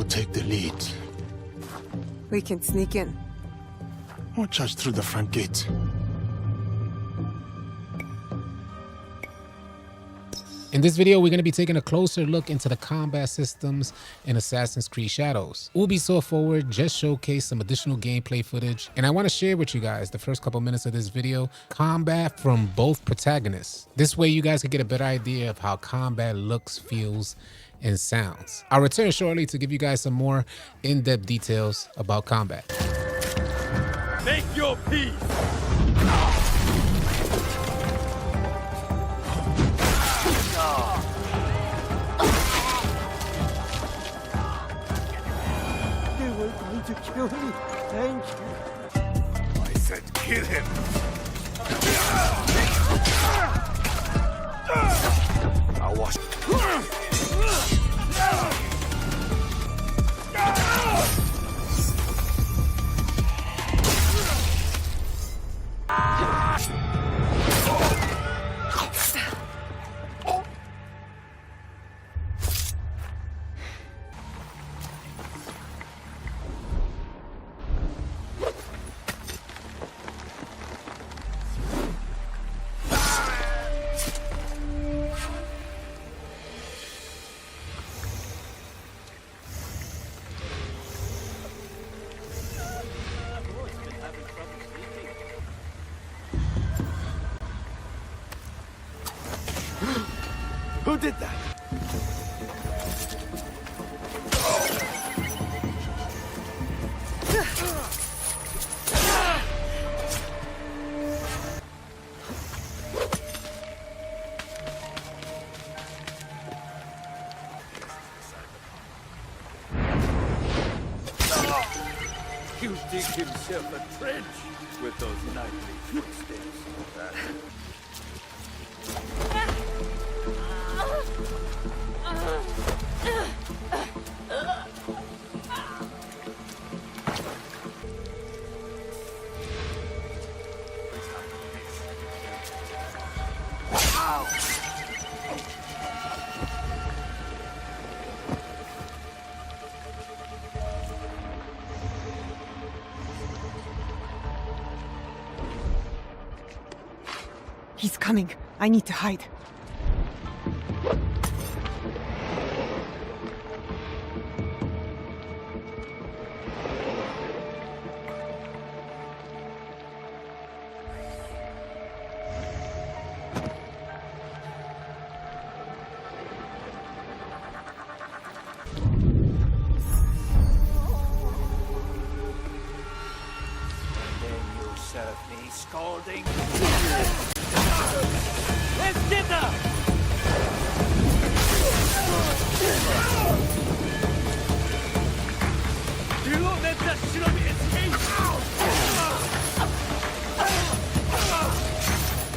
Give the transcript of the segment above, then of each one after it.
take the lead. We can sneak in. Or charge through the front gate. In this video, we're going to be taking a closer look into the combat systems in Assassin's Creed Shadows. Ubisoft Forward just showcased some additional gameplay footage, and I want to share with you guys the first couple minutes of this video, combat from both protagonists. This way you guys can get a better idea of how combat looks, feels, and sounds. I'll return shortly to give you guys some more in-depth details about combat. Make your peace! They were going to kill me. Thank you. I said kill him! I'll wash. Who did that? You dig himself a trench with those nightly footsteps. He's coming. I need to hide. Serve me scalding. Let's get them! Do not let that Shinobi escape!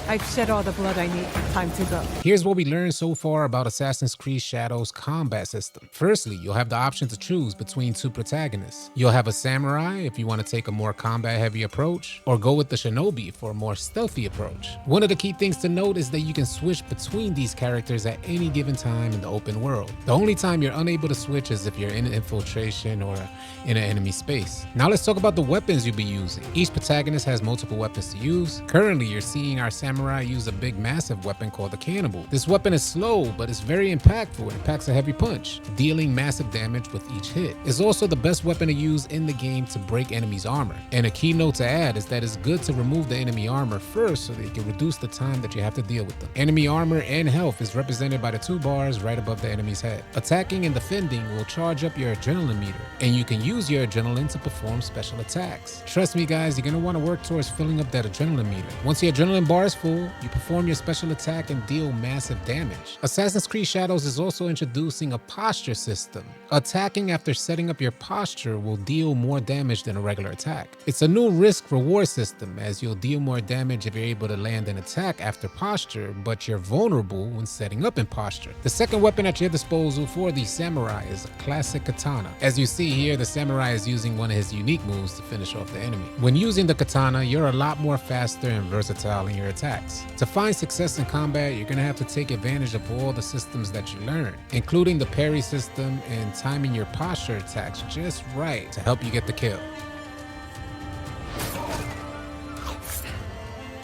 I've shed all the blood I need. Time to go. Here's what we learned so far about Assassin's Creed Shadows combat system. Firstly, you'll have the option to choose between two protagonists. You'll have a samurai if you want to take a more combat heavy approach, or go with the shinobi for a more stealthy approach. One of the key things to note is that you can switch between these characters at any given time in the open world. The only time you're unable to switch is if you're in an infiltration or in an enemy space. Now let's talk about the weapons you'll be using. Each protagonist has multiple weapons to use. Currently, you're seeing our samurai use a big massive weapon called the cannibal. This weapon is slow, but it's very impactful and packs a heavy punch, dealing massive damage with each hit. It's also the best weapon to use in the game to break enemies' armor. And a key note to add is that it's good to remove the enemy armor first so that you can reduce the time that you have to deal with them. Enemy armor and health is represented by the two bars right above the enemy's head. Attacking and defending will charge up your adrenaline meter, and you can use your adrenaline to perform special attacks. Trust me guys, you're going to want to work towards filling up that adrenaline meter. Once your adrenaline bar is full, you perform your special attack and deal massive damage. Assassin's Creed Shadows is also introducing a posture system. Attacking after setting up your posture will deal more damage than a regular attack. It's a new risk-reward system, as you'll deal more damage if you're able to land an attack after posture, but you're vulnerable when setting up in posture. The second weapon at your disposal for the samurai is a classic katana. As you see here, the samurai is using one of his unique moves to finish off the enemy. When using the katana, you're a lot more faster and versatile in your attacks. To find success in combat, you're gonna have to take advantage of all the systems that you learn, including the parry system and timing your posture attacks just right to help you get the kill.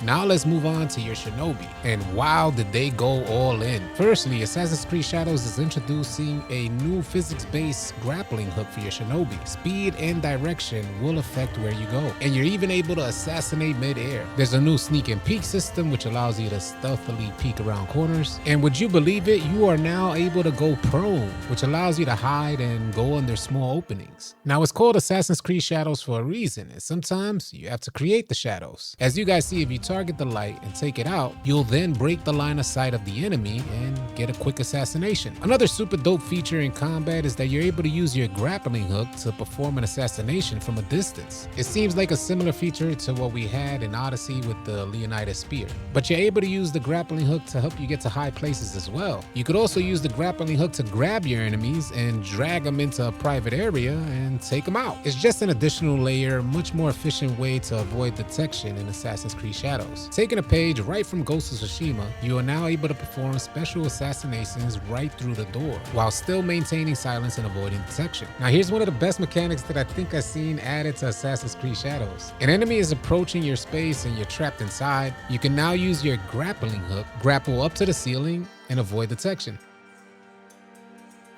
Now let's move on to your Shinobi, and wow did they go all in. Firstly, Assassin's Creed Shadows is introducing a new physics-based grappling hook for your Shinobi. Speed and direction will affect where you go, and you're even able to assassinate mid-air. There's a new sneak and peek system which allows you to stealthily peek around corners, and would you believe it, you are now able to go prone, which allows you to hide and go under small openings. Now it's called Assassin's Creed Shadows for a reason, and sometimes you have to create the shadows. As you guys see, if you target the light and take it out, you'll then break the line of sight of the enemy and get a quick assassination. Another super dope feature in combat is that you're able to use your grappling hook to perform an assassination from a distance. It seems like a similar feature to what we had in Odyssey with the Leonidas spear, but you're able to use the grappling hook to help you get to high places as well. You could also use the grappling hook to grab your enemies and drag them into a private area and take them out. It's just an additional layer, much more efficient way to avoid detection in Assassin's Creed Shadows. Taking a page right from Ghost of Tsushima, you are now able to perform special assassinations right through the door, while still maintaining silence and avoiding detection. Now here's one of the best mechanics that I think I've seen added to Assassin's Creed Shadows. An enemy is approaching your space and you're trapped inside. You can now use your grappling hook, grapple up to the ceiling, and avoid detection.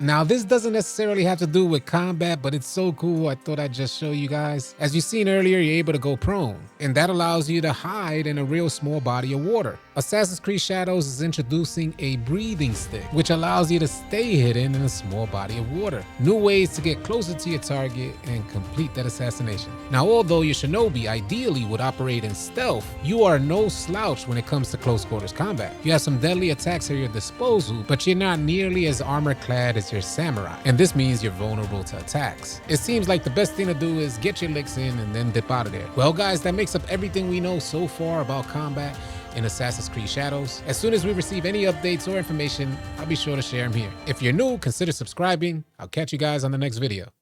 Now this doesn't necessarily have to do with combat, but it's so cool I thought I'd just show you guys. As you seen earlier, you're able to go prone, and that allows you to hide in a real small body of water. Assassin's Creed Shadows is introducing a breathing stick, which allows you to stay hidden in a small body of water. New ways to get closer to your target and complete that assassination. Now although your Shinobi ideally would operate in stealth, you are no slouch when it comes to close quarters combat. You have some deadly attacks at your disposal, but you're not nearly as armor clad as your samurai, and this means you're vulnerable to attacks. It seems like the best thing to do is get your licks in and then dip out of there. Well guys, that makes up everything we know so far about combat in Assassin's Creed Shadows. As soon as we receive any updates or information, I'll be sure to share them here. If you're new, consider subscribing. I'll catch you guys on the next video.